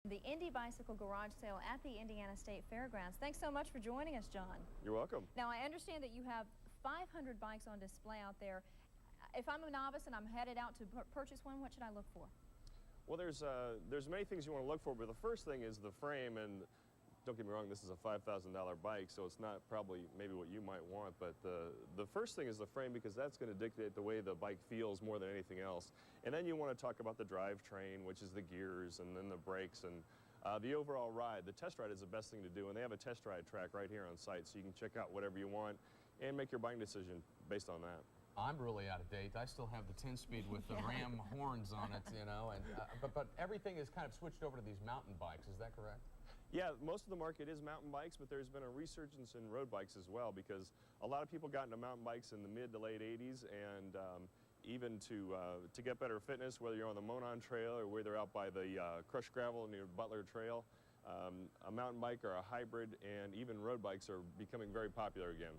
The Indy Bicycle Garage Sale at the Indiana State Fairgrounds. Thanks so much for joining us, John. You're welcome. Now, I understand that you have 500 bikes on display out there. If I'm a novice and I'm headed out to purchase one, what should I look for? Well, there's many things you want to look for, but the first thing is the frame. And don't get me wrong, this is a $5,000 bike, so it's not probably maybe what you might want, but the first thing is the frame, because that's going to dictate the way the bike feels more than anything else. And then you want to talk about the drivetrain, which is the gears, and then the brakes, and the overall ride. The test ride is the best thing to do, and they have a test ride track right here on site, so you can check out whatever you want and make your buying decision based on that. I'm really out of date. I still have the 10-speed with the Ram horns on it, you know, and but everything is kind of switched over to these mountain bikes. Is that correct? Yeah, most of the market is mountain bikes, but there's been a resurgence in road bikes as well, because a lot of people got into mountain bikes in the mid to late 80s, and even to get better fitness, whether you're on the Monon Trail or whether out by the crushed gravel near Butler Trail, a mountain bike or a hybrid and even road bikes are becoming very popular again.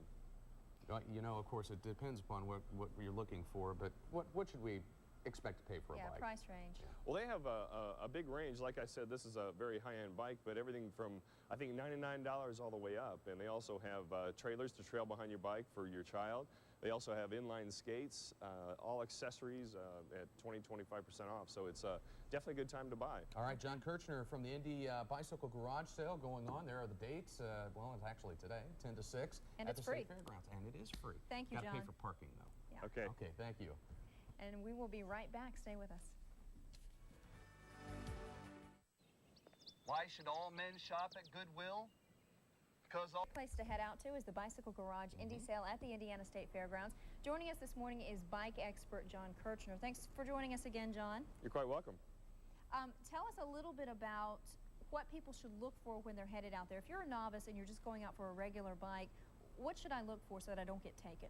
You know, of course, it depends upon what you're looking for, but what should we expect to pay for a bike? Yeah, price range. Well, they have a big range. Like I said, this is a very high-end bike, but everything from, I think, $99 all the way up. And they also have trailers to trail behind your bike for your child. They also have inline skates, all accessories at 20–25% off. So it's definitely a good time to buy. All right, John Kirchner from the Indy Bicycle Garage Sale going on. There are the dates. Well, it's actually today, 10 to 6. And at it's the free. State Fairgrounds. And it is free. Thank you, John. Got to pay for parking, though. Yeah. Okay. Okay, thank you. And we will be right back. Stay with us. Why should all men shop at Goodwill? Because all Place to head out to is the Bicycle Garage Indy Sale at the Indiana State Fairgrounds. Joining us this morning is bike expert John Kirchner. Thanks for joining us again, John. You're quite welcome. Tell us a little bit about what people should look for when they're headed out there. If you're a novice and you're just going out for a regular bike, what should I look for so that I don't get taken?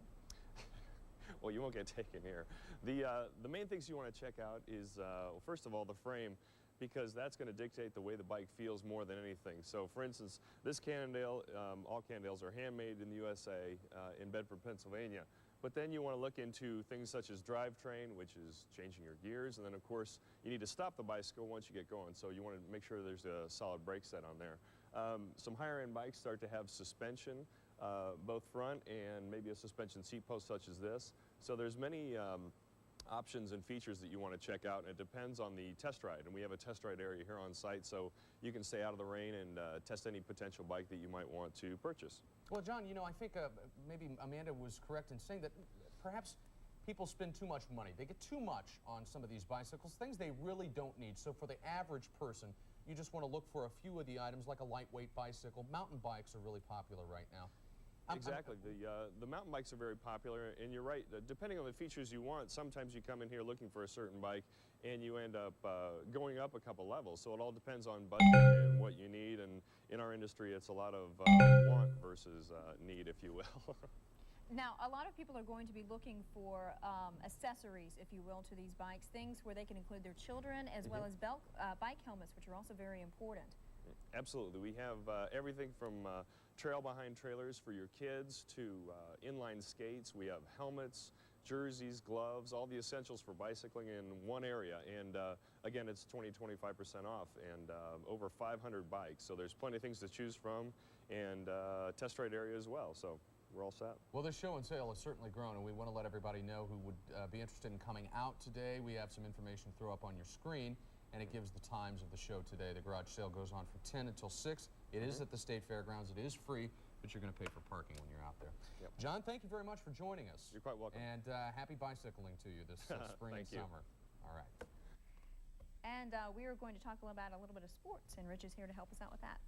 Well, you won't get taken here. The main things you want to check out is, well, first of all, the frame, because that's going to dictate the way the bike feels more than anything. So, for instance, this Cannondale, all Cannondales are handmade in the USA in Bedford, Pennsylvania. But then you want to look into things such as drivetrain, which is changing your gears, and then, of course, you need to stop the bicycle once you get going. So you want to make sure there's a solid brake set on there. Some higher-end bikes start to have suspension, both front and maybe a suspension seat post such as this. So there's many options and features that you want to check out, and it depends on the test ride. And we have a test ride area here on site, so you can stay out of the rain and test any potential bike that you might want to purchase. Well, John, you know, I think maybe Amanda was correct in saying that perhaps people spend too much money. They get too much on some of these bicycles, things they really don't need. So for the average person, you just want to look for a few of the items, like a lightweight bicycle. Mountain bikes are really popular right now. Exactly. The mountain bikes are very popular, and you're right. Depending on the features you want, sometimes you come in here looking for a certain bike, and you end up going up a couple levels. So it all depends on budget and what you need, and in our industry, it's a lot of want versus need, if you will. Now, a lot of people are going to be looking for accessories, if you will, to these bikes, things where they can include their children, as well as bike helmets, which are also very important. Absolutely. We have everything from trail behind trailers for your kids to inline skates. We have helmets, jerseys, gloves, all the essentials for bicycling in one area. And again, it's 20–25% off, and over 500 bikes. So there's plenty of things to choose from, and test ride area as well. So we're all set. Well, this show and sale has certainly grown, and we want to let everybody know who would be interested in coming out today. We have some information to throw up on your screen, and it gives the times of the show today. The garage sale goes on from 10 until 6. It is at the State Fairgrounds. It is free, but you're going to pay for parking when you're out there. Yep. John, thank you very much for joining us. You're quite welcome. And happy bicycling to you this spring and summer. All right. And we are going to talk about a little bit of sports, and Rich is here to help us out with that.